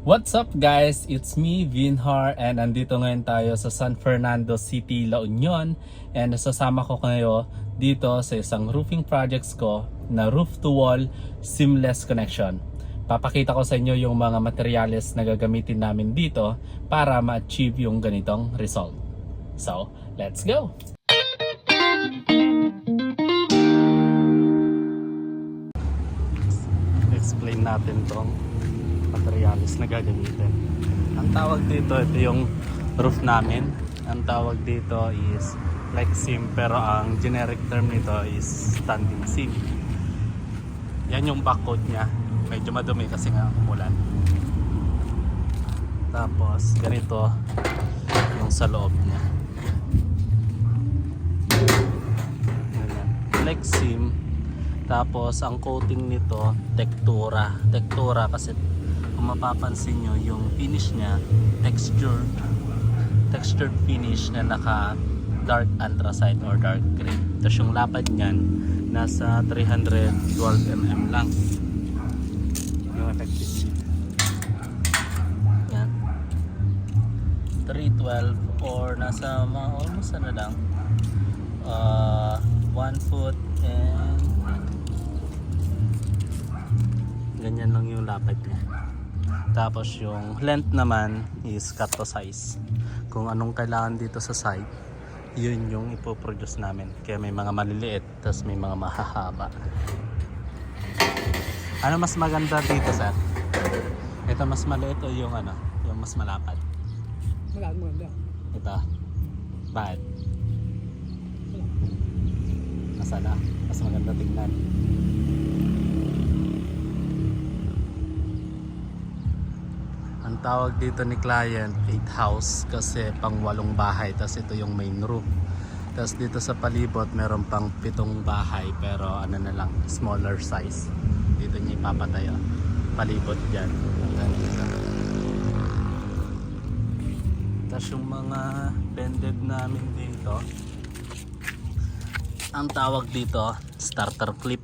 What's up guys? It's me, Vinhar, and andito ngayon tayo sa San Fernando City, La Union, and nasasama ko kayo dito sa isang roofing projects ko na roof-to-wall seamless connection. Papakita ko sa inyo yung mga materyales na gagamitin namin dito para ma-achieve yung ganitong result. So, let's go! Explain natin tong materials na gagamitin. Ang tawag dito, ito yung roof namin. Ang tawag dito is flex seam, pero ang generic term nito is standing seam. Yan yung backcoat niya. Medyo madumi kasi nga umulan. Tapos ganito yung sa loob niya. Ganyan. Flex seam. Tapos ang coating nito tektura. Tektura kasi kung mapapansin nyo yung finish nya textured finish na naka dark anthracite or dark gray. Tapos yung lapad nyan nasa 312 mm lang yung effective. Yan 312 or nasa almost ano lang 1 foot and ganyan lang yung lapad nya. Tapos yung length naman is cut to size. Kung anong kailangan dito sa site, yun yung ipoproduce namin. Kaya may mga maliliit, tapos may mga mahahaba. Ano mas maganda dito, sir? Ito mas maliit o yung ano? Yung mas malapad? Maganda. Ito. Bakit? Masala. Mas maganda tingnan. Ang tawag dito ni client 8 house kasi pang 8 bahay, tapos ito yung main roof. Tapos dito sa palibot meron pang 7 bahay pero ano na lang, smaller size. Dito niya ipapatayo palibot dyan. Tapos yung mga bended namin dito, ang tawag dito starter clip.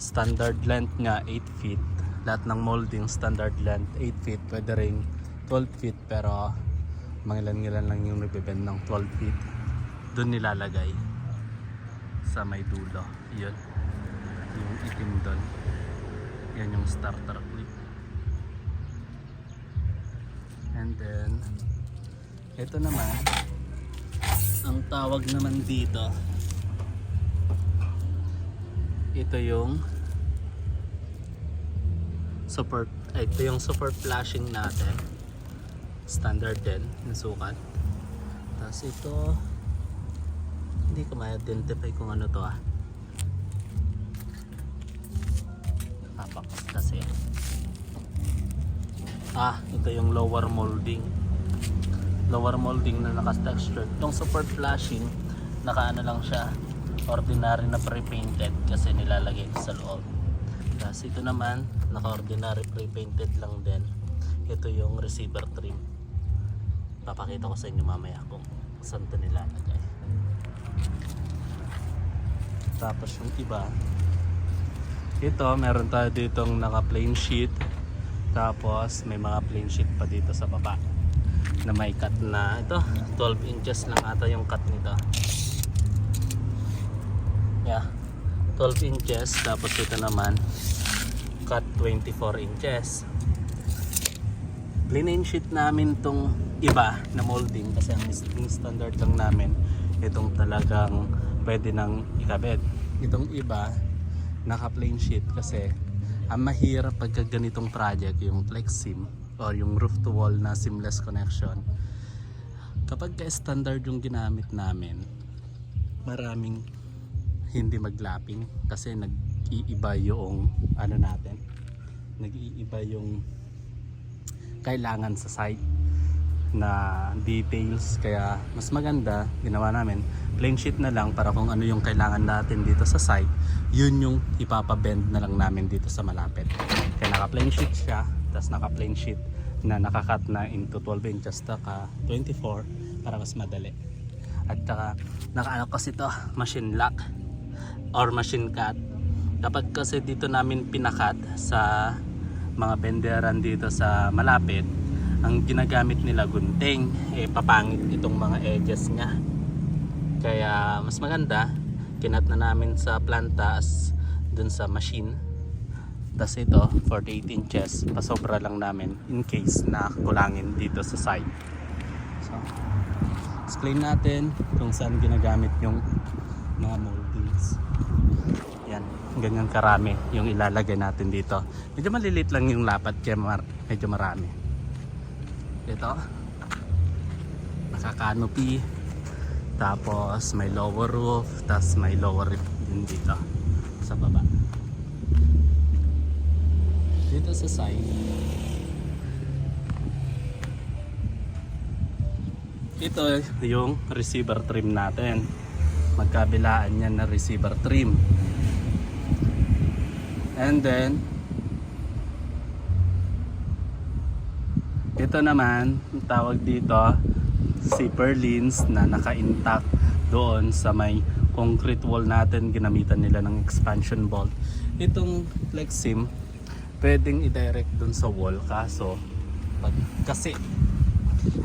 Standard length nya 8 feet. Lahat ng molding standard length 8 feet, pwede rin 12 feet, pero mangilan-ngilan lang yung nabibend ng 12 feet. Doon nilalagay sa may dulo. Yun yung itim doon. Yan yung starter clip. And then ito naman, ang tawag naman dito, ito yung support, ito yung support flashing natin, standard din yung sukat. Tapos ito hindi ko ma-identify kung ano to napakas kasi ito yung lower molding na naka-textured. Itong support flashing naka ano lang siya, ordinary na pre-painted kasi nilalagay sa loob. Tapos ito naman naka-ordinary pre-painted lang din. Ito yung receiver trim. Papakita ko sa inyo mamaya kung saan ito nilalagay. Tapos yung iba, ito meron tayo ditong naka plain sheet. Tapos may mga plain sheet pa dito sa baba na may cut na ito. 12 inches lang ata yung cut nito. Yeah, 12 inches. Tapos ito naman cut 24 inches. Linen sheet namin tong iba na molding kasi ang standard lang namin itong talagang pwede nang ikabit. Itong iba naka plain sheet kasi ang mahirap pagka ganitong project, yung flex seam or yung roof to wall na seamless connection, kapag ka-standard yung ginamit namin, maraming hindi maglapping kasi nag-iiba yung ano natin, nag-iiba yung kailangan sa site na details. Kaya mas maganda ginawa namin plain sheet na lang para kung ano yung kailangan natin dito sa site, yun yung ipapabend na lang namin dito sa malapit. Kaya naka plain sheet siya, tapos naka plain sheet na nakakat na into 12 inches taka 24 para mas madali. At saka naka kasi to machine lock or machine cut. Kapag kasi dito namin pinakat sa mga benderan dito sa malapit, ang ginagamit nila gunting, papangit itong mga edges niya. Kaya mas maganda, kinat na namin sa planta as dun sa machine. Tas ito 48 inches, pasobra lang namin in case na kulangin dito sa side. So explain natin kung saan ginagamit yung mga moldings. Yan, ganyan karami yung ilalagay natin dito. Medyo malilit lang yung lapad kaya medyo marami. Ito naka-canopy, tapos may lower roof, tapos may lower roof din dito sa baba. Dito sa side, ito yung receiver trim natin. Magkabilaan yan na receiver trim. And then ito naman, tawag dito si purlins na naka-intact doon sa may concrete wall natin. Ginamitan nila ng expansion bolt. Itong Flexim pwedeng i-direct doon sa wall, kaso kasi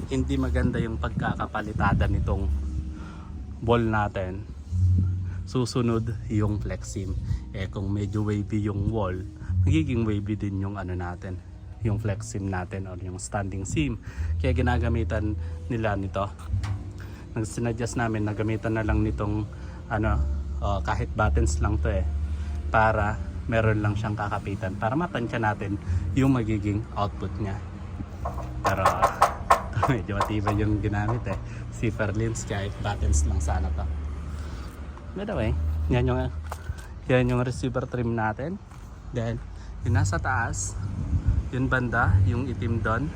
hindi maganda yung pagkakapalitada nitong wall natin, susunod yung Flexim. Kung medyo wavy yung wall, magiging wavy din yung ano natin, yung Flexim natin or yung standing seam. Kaya ginagamitan nila nito. Sinadjust namin na gamitan na lang nitong kahit buttons lang to para meron lang siyang kakapitan para matansya natin yung magiging output niya. Pero medyo matibay yung ginamit si purlins, kahit buttons lang sana to. By the way, yan yung receiver trim natin. Then yung nasa taas, yun banda, yung itim doon,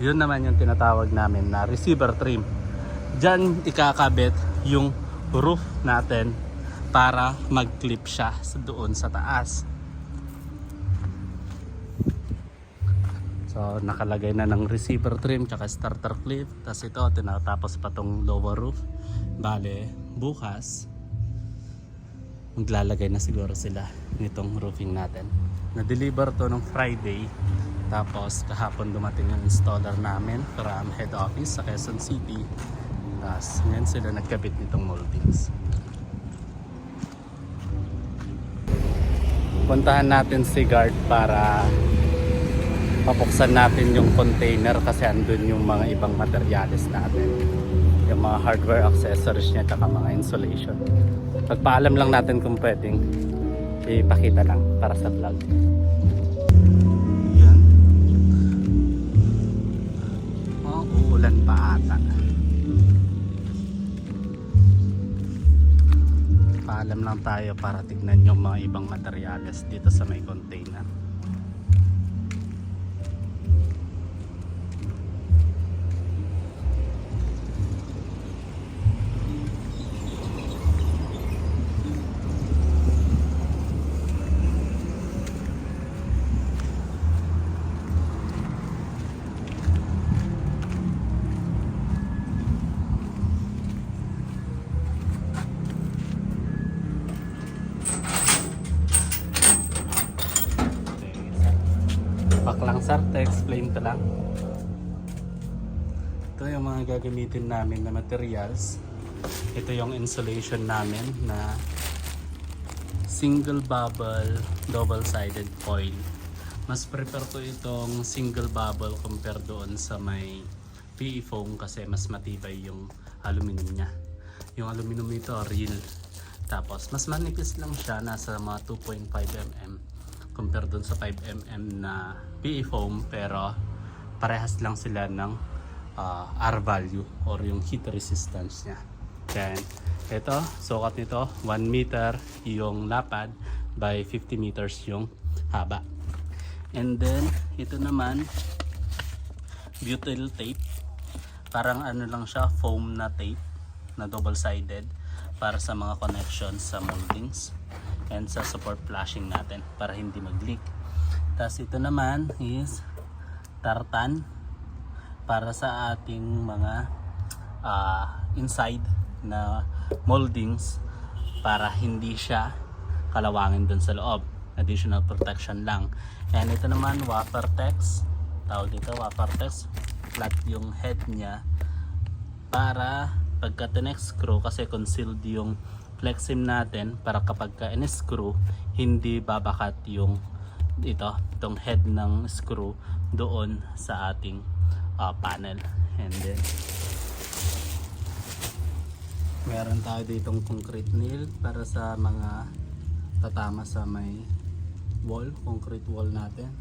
yun naman yung tinatawag namin na receiver trim. Diyan ikakabit yung roof natin para mag-clip siya doon sa taas. So nakalagay na ng receiver trim tsaka starter clip. Tapos ito tinatapos pa tong lower roof. Bale bukas maglalagay na siguro sila nitong roofing natin. Na-deliver to nung Friday. Tapos kahapon dumating yung installer namin from head office sa Quezon City. Tapos ngayon sila nagkabit nitong moldings. Puntahan natin si guard para papuksan natin yung container kasi andun yung mga ibang materyales natin, yung mga hardware accessories niya at mga insulation. Pagpaalam lang natin kung pwedeng ipakita lang para sa vlog. Yan. Uulan pa ata. Paalam lang tayo para tignan yung mga ibang materyales dito sa may container. Baklang sarte, explain ko lang. Ito yung mga gagamitin namin na materials. Ito yung insulation namin na single bubble double sided foil. Mas prefer ko itong single bubble compare doon sa may PE foam kasi mas matibay yung aluminum niya. Yung aluminum nito real. Tapos mas manipis lang siya, nasa mga 2.5 mm compare doon sa 5 mm na PE foam, pero parehas lang sila ng R value or yung heat resistance niya. Then ito, sukat nito 1 meter yung lapad by 50 meters yung haba. And then ito naman butyl tape, parang ano lang siya, foam na tape na double sided para sa mga connections sa moldings and sa support flashing natin para hindi mag-leak. Tapos ito naman is tartan para sa ating mga inside na moldings para hindi siya kalawangin dun sa loob. additional protection lang. And ito naman Wafertex, tawag dito Wafertex, flat yung head niya para pagka tinex-screw, kasi concealed yung flexim natin, para kapag ka in-screw hindi babakat yung itong head ng screw doon sa ating panel. And then meron tayo ditong concrete nail para sa mga tatama sa may wall, concrete wall natin.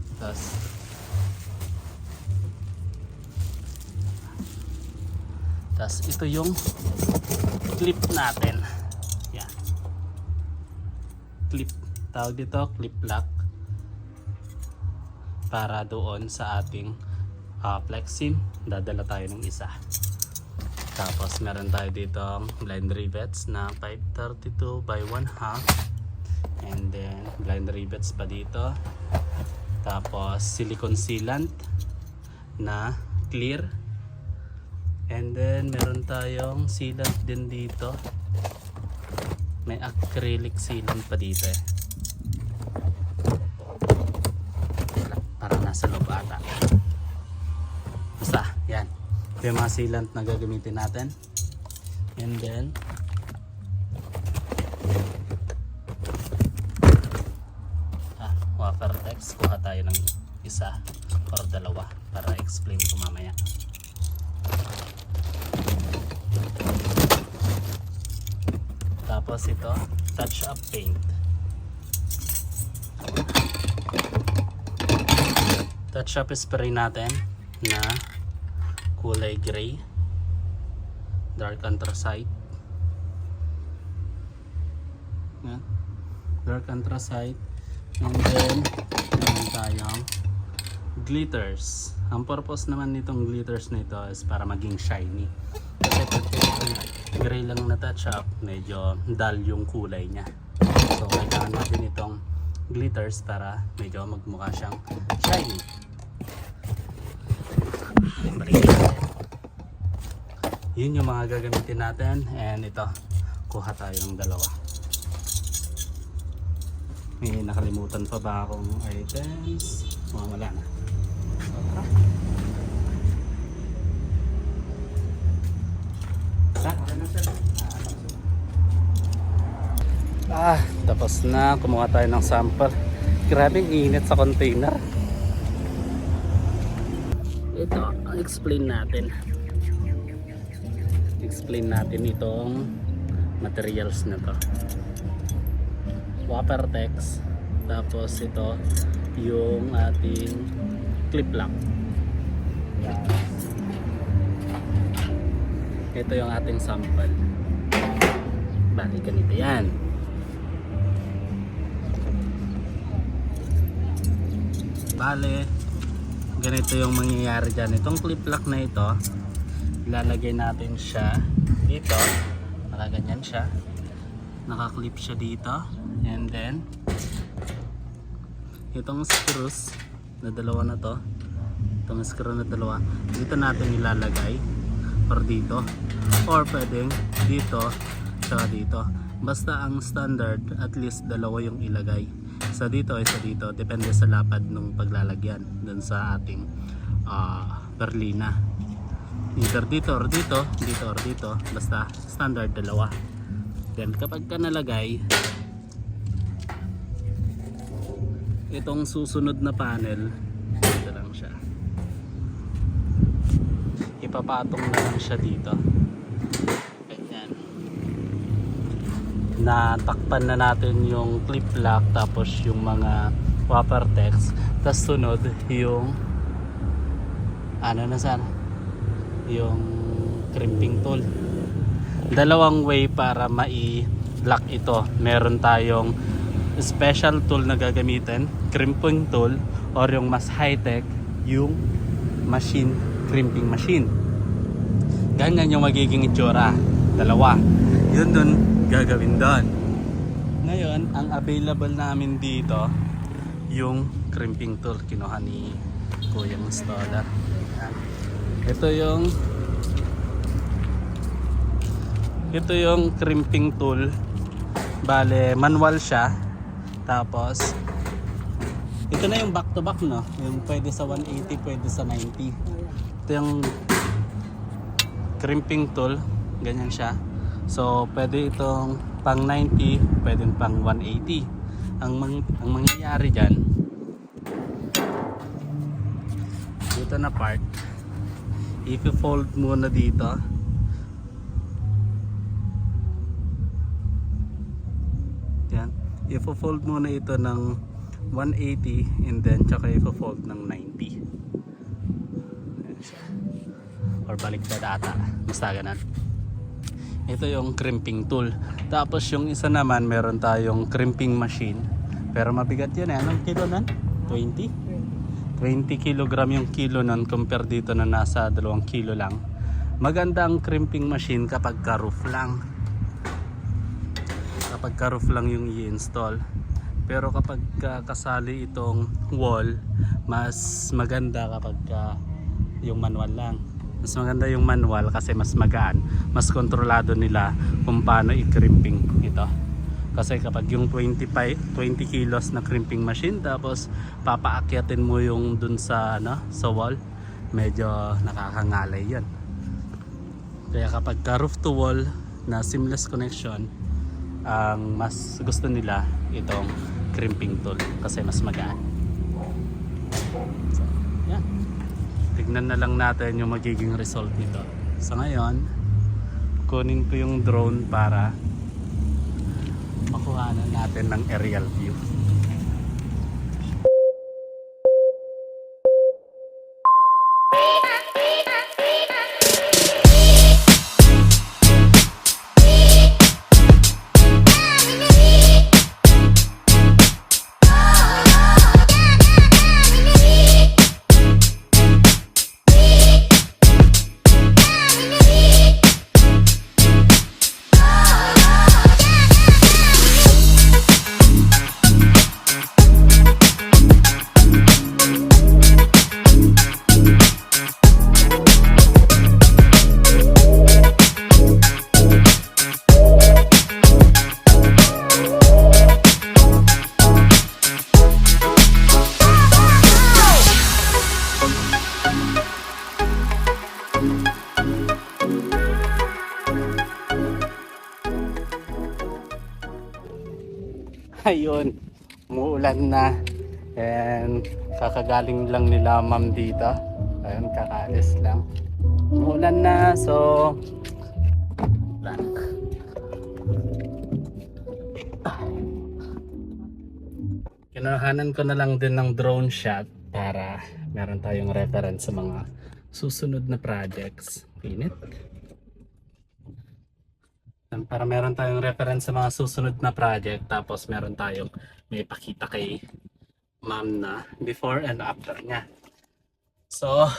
Tas ito yung clip natin. Yan. Clip. Tawag dito, clip lock. Para doon sa ating flexim, dadala tayo ng isa. Tapos meron tayo dito blind rivets na 532 by 1/2. And then blind rivets pa dito. Tapos silicone sealant na clear. And then meron tayong sealant din dito. May acrylic sealant pa dito eh. Parang nasa loob ata. Basta, yan. Ito yung mga sealant na gagamitin natin. And then Wafertex, kuha tayo ng isa or dalawa para explain ko mamaya. Tapos ito, touch up paint. Touch up spray natin na kulay gray, dark anthracite. Yan. Dark anthracite. And then meron tayong glitters. Ang purpose naman nitong glitters nito is para maging shiny. Kasi gray lang na touch up, medyo dull yung kulay niya. So kailangan natin itong glitters para medyo magmukha siyang shiny. Yun yung mga gagamitin natin. And ito, kuha tayo ng dalawa. May nakalimutan pa ba akong items? Wala na. Tapos na, kumuha tayo ng sample. Grabe ang init sa container. Ito, explain natin itong materials na to. Wafertex, tapos ito yung ating clip lock. Ito yung ating sample. Bali ganito yan. Bale, ganito yung mangyayari dyan. Itong clip lock na ito, ilalagay natin siya dito. Nakaganyan siya. Nakaklip siya dito. And then itong screws na dalawa na to, itong screw na dalawa, dito natin ilalagay, or dito, or pwedeng dito saka dito. Basta ang standard at least dalawa yung ilagay, isa dito isa dito, depende sa lapad ng paglalagyan dun sa ating berlina. Either dito or dito, dito or dito, basta standard dalawa. Then kapag ka nalagay, itong susunod na panel, dito lang siya, ipapatong na lang siya dito. Ganyan. Natakpan na natin yung clip lock, tapos yung mga Wafertex, tapos sunod yung yung crimping tool. Dalawang way para mai-lock ito. Meron tayong special tool na gagamitin, crimping tool, or yung mas high-tech, yung crimping machine. Ganyan yung magiging itsura. Dalawa. Yun dun gagawin doon. Ngayon, ang available namin dito, yung crimping tool. Kinuha ni Kuyang installer. Ito yung crimping tool. Bale, manual siya. Tapos Ito na yung back to back, no? Yung pwede sa 180, pwede sa 90. Ito yung crimping tool. Ganyan siya. So, pwede itong pang 90, pwede pang 180. Ang mangyayari dyan, dito na part, i-fold muna dito. Yan. I-fold muna ito ng 180 and then tsaka i-fold ng 90. Ayan siya. Or baliktad ata. Basta ganun. Ito yung crimping tool. Tapos yung isa naman, meron tayong crimping machine. Pero mabigat yun eh. Anong kilo nun? 20? 20 kilogram yung kilo nun compare dito na nasa 2 kilo lang. Maganda ang crimping machine kapag ka-roof lang. Kapag ka-roof lang yung i-install. Pero kapag kasali itong wall, mas maganda kapag yung manual lang. Mas maganda yung manual kasi mas magaan, mas kontrolado nila kung paano i-crimping ito. Kasi kapag yung 20 kilos na crimping machine tapos papaakyatin mo yung dun sa sa wall, medyo nakakangalay 'yan. Kaya kapag ka roof to wall na seamless connection, ang mas gusto nila itong crimping tool kasi mas magaan. So, yan. Tignan na lang natin yung magiging result nito. So ngayon, kunin ko yung drone para makuha na natin ng aerial view. Ayun, umuulan na and kakagaling lang nila ma'am dito. Ayun, kakaalis lang. Umuulan na, so lang. Kinuhanan ko na lang din ng drone shot para meron tayong reference sa mga susunod na projects. Init. Para meron tayong reference sa mga susunod na project, tapos meron tayong may pakita kay ma'am na before and after niya. So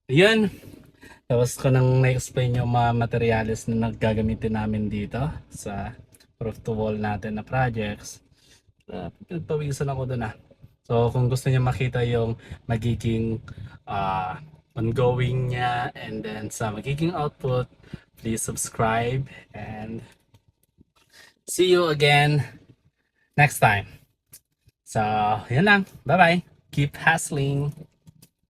yun, tapos ko nang na-explain yung mga materials na naggagamitin namin dito sa roof to wall natin na projects. Nagpawisan ako doon. So kung gusto niyo makita yung magiging ongoing niya and then sa magiging output, please subscribe and see you again next time. So, yun lang. Bye-bye. Keep hustling.